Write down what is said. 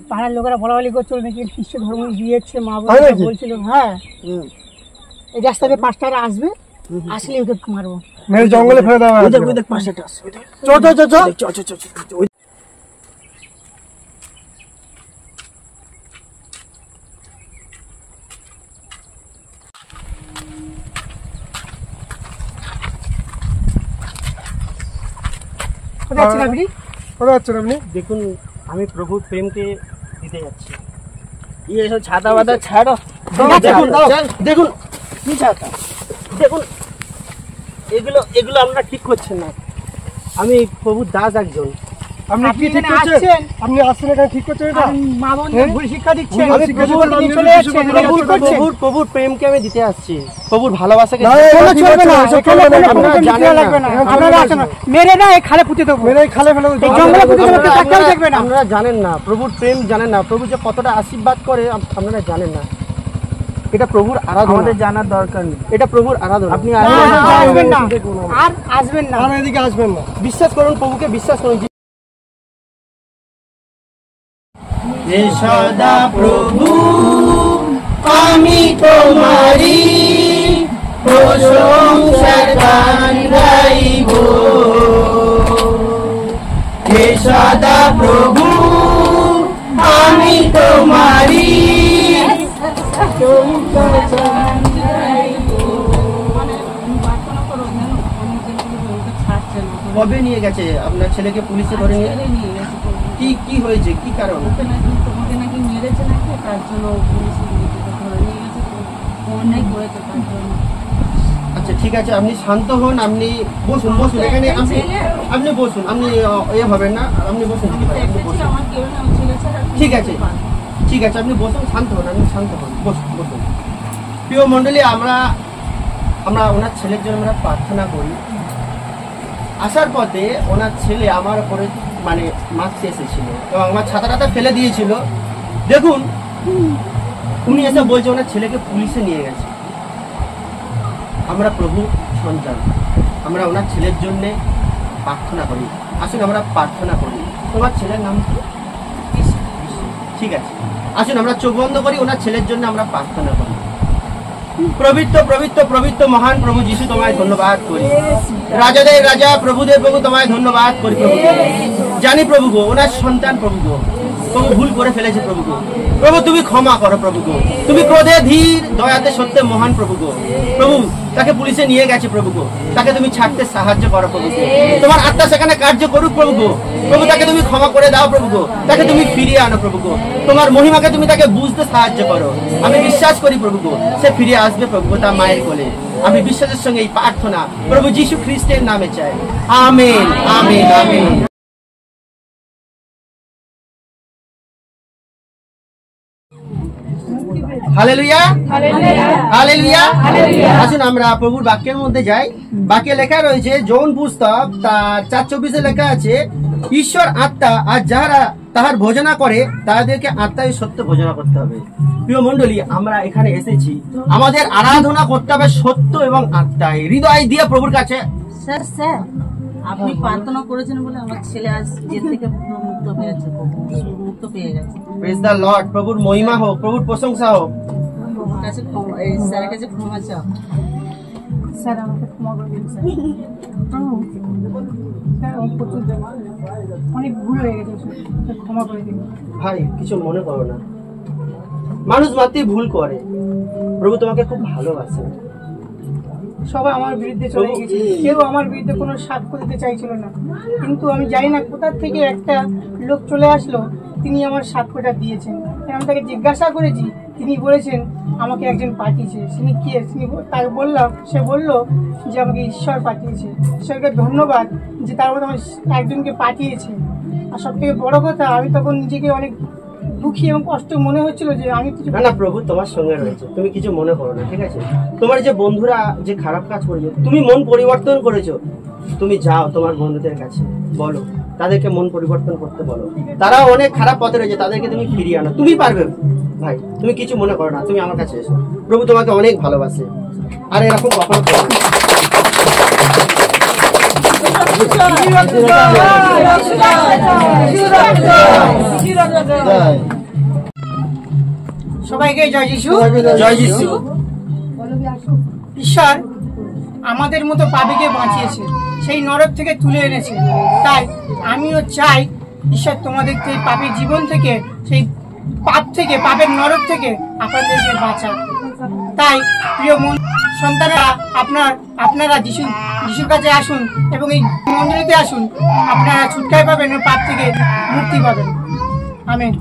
পাড়ার লোকেরা বলাবলি করছিল নাকি খ্রিস্ট ধর্ম দিয়েছে, মা বলছিল। হ্যাঁ, এই রাস্তা দিয়ে 5টা আসবে, আসলে ওকে মারবো, জঙ্গলে ফেলে দেওয়া। দেখুন আমি প্রভুর প্রেমকে দিতে যাচ্ছি। এসব ছাতা বাতা ছাড়ো। দেখুন কি ছাতা, দেখুন এগুলো আপনারা ঠিক করছেন না। আমি প্রভুর দাস একজন। আপনি কি ঠিক করছেন? আপনি আসছেন এখানে ঠিক করছেন? এটা মা বোন ভুল শিক্ষা দিচ্ছেন। প্রভুর প্রেমকে আমি দিতে আসছি, প্রভুর ভালোবাসাকে। মেরে না এই খালে পুঁতে দেবো, মেরে খালে ফেলে দেবো, জঙ্গলে পুঁতে দেবো, ডাক্তার দেখবে না। আপনারা জানেন না প্রভুর প্রেম, জানেন না প্রভু যে কতটা আশীর্বাদ করে, আপনারা জানেন না। এটা প্রভুর আরাধনা, আমাদের জানার দরকার নেই। এটা প্রভুর আরাধনা। আপনি আসবেন না, আর আসবেন না, আর এদিকে আসবেন না। বিশ্বাস করুন, প্রভুকে বিশ্বাস করুন। সদা প্রভু আমি তোমারি প্রশংসা গান গাইব, হে সদা প্রভু আমি তোমারি। কবে নিয়ে গেছে আপনার ছেলেকে পুলিশে ধরে নিয়ে গেছে? কি হয়েছে, কি কারণ? তোমাকে নাকি মেরেছে নাকি, তার জন্য পুলিশে ধরে নিয়ে গেছে, অন্যায় করেছে তার জন্য। আচ্ছা ঠিক আছে, আপনি শান্ত হন, আপনি বসুন এখানে, আপনি বসুন, আপনি এ হবেন না, আপনি বসুন। ঠিক আছে আপনি বসুন, শান্ত হন, বসুন। প্রিয় মণ্ডলী, আমরা ওনার ছেলের জন্য আমরা প্রার্থনা করি। আসার পথে ওনার ছেলে আমার উপরে মানে মারতে এসেছিল এবং আমার ছাতা ফেলে দিয়েছিল। দেখুন উনি এসে বলছে ওনার ছেলেকে পুলিশে নিয়ে গেছে। আমরা প্রভু সন্তান, আমরা ওনার ছেলের জন্য প্রার্থনা করি। আসুন আমরা প্রার্থনা করি। তোমার ছেলের নাম কি? ঠিক আছে, আসুন আমরা চোখ বন্ধ করি, ওনার ছেলের জন্য আমরা প্রার্থনা করি। পবিত্র মহান প্রভু যিশু, তোমায় ধন্যবাদ করি। রাজাদের রাজা, প্রভুদের প্রভু, তোমায় ধন্যবাদ করি প্রভু। জানি প্রভু গো, ওনার সন্তান প্রভু গো, প্রভু ভুল করে ফেলেছে প্রভু গো। প্রভু তুমি ক্ষমা করো প্রভু গো, তুমি ক্রোধে ধীর, দয়াতে সত্যে মহান প্রভু গো। প্রভু তাকে পুলিশে নিয়ে গেছে প্রভু গো, তাকে তুমি ছাড়তে সাহায্য করো প্রভু গো। তোমার আত্মা সেখানে কার্য করুক প্রভু গো। প্রভু তাকে তুমি ক্ষমা করে দাও প্রভু গো, তাকে তুমি ফিরিয়ে আনো প্রভু গো। তোমার মহিমাকে তুমি তাকে বুঝতে সাহায্য করো। আমি বিশ্বাস করি প্রভু গো, সে ফিরে আসবে প্রভু গো তার মায়ের কোলে। আমি বিশ্বাসের সঙ্গে এই প্রার্থনা প্রভু যিশু খ্রিস্টের নামে চাই, amen, amen, amen. Hallelujah, hallelujah. আসুন আমরা প্রভুর বাক্যের মধ্যে যাই। বাক্যে লেখা রয়েছে, যৌন পুস্তক তার 4:24 লেখা আছে, ঈশ্বর আত্মা, আর যাহারা তাহার ভোজনা করে তাদেরকে আত্মায় সত্য ভোজনা করতে হবে। প্রিয় মন্ডলী, আমরা এখানে এসেছি, আমাদের আরাধনা করতে হবে সত্য এবং আত্মায়, হৃদয় দিয়ে প্রভুর কাছে। স্যার আপনি প্রার্থনা করেছেন বলে আমার ছেলে আজ জেল থেকে মুক্ত হয়েছে, মুক্ত পেয়ে গেছে। Praise the Lord. প্রভুর মহিমা হোক, প্রভুর প্রশংসা হোক। প্রভুর কাছে এই স্যারের কাছে ক্ষমা চাও। স্যার আমাকে ক্ষমা করে দিন স্যার। অনেক ভুল হয়ে গেছে, ক্ষমা করে দিন ভাই। কিছু মনে করো না, মানুষ মাত্রই ভুল করে। প্রভু তোমাকে খুব ভালোবাসে। সবাই আমার বিরুদ্ধে চলে গেছে, কেউ আমার বিরুদ্ধে কোনো সাক্ষ্য দিতে চাইছিল না, কিন্তু আমি জানি না কোথা থেকে একটা লোক চলে আসলো, তিনি আমার সাক্ষ্যটা দিয়েছেন। আমি তাকে জিজ্ঞাসা করেছি, তিনি বলেছেন আমাকে একজন পাঠিয়েছে। তিনি কে? তাকে বললাম, সে বললো যে আমাকে ঈশ্বর পাঠিয়েছে। ঈশ্বরকে ধন্যবাদ যে তার মধ্যে আমার একজনকে পাঠিয়েছে। আর সব থেকে বড় কথা, আমি তখন নিজেকে অনেক দুঃখী এবং কষ্ট মনে হচ্ছিল যে আমি কিছু না, প্রভু তোমার সঙ্গে রয়েছে, তুমি কিছু মনে করো না, ঠিক আছে? তোমার যে বন্ধুরা যে খারাপ কাজ করেছে, তুমি মন পরিবর্তন করেছো, তুমি যাও তোমার বন্ধুদের কাছে, বলো তাদেরকে মন পরিবর্তন করতে বলো। তারা অনেক খারাপ পথে রয়েছে, তাদেরকে তুমি ফিরিয়ে আনো। তুমি পারবে ভাই, তুমি কিছু মনে করো না, তুমি আমার কাছে এসো। প্রভু তোমাকে অনেক ভালোবাসে, আর এরকম কখনো করো না। সবাইকে জয় যিশু। জয় যিশু। ঈশ্বর আমাদের মতো পাপীকে বাঁচিয়েছে, সেই নরক থেকে তুলে এনেছে। তাই আমিও চাই ঈশ্বর তোমাদের এই পাপের জীবন থেকে, সেই পাপ থেকে, পাপের নরক থেকে আপনাদেরকে বাঁচান। তাই প্রিয় সন্তানেরা, আপনারা যিশুর কাছে আসুন এবং এই মন্দিরেতে আসুন, আপনারা ছুটকার পাবেন ও পাপ থেকে মুক্তি পাবেন। আমেন।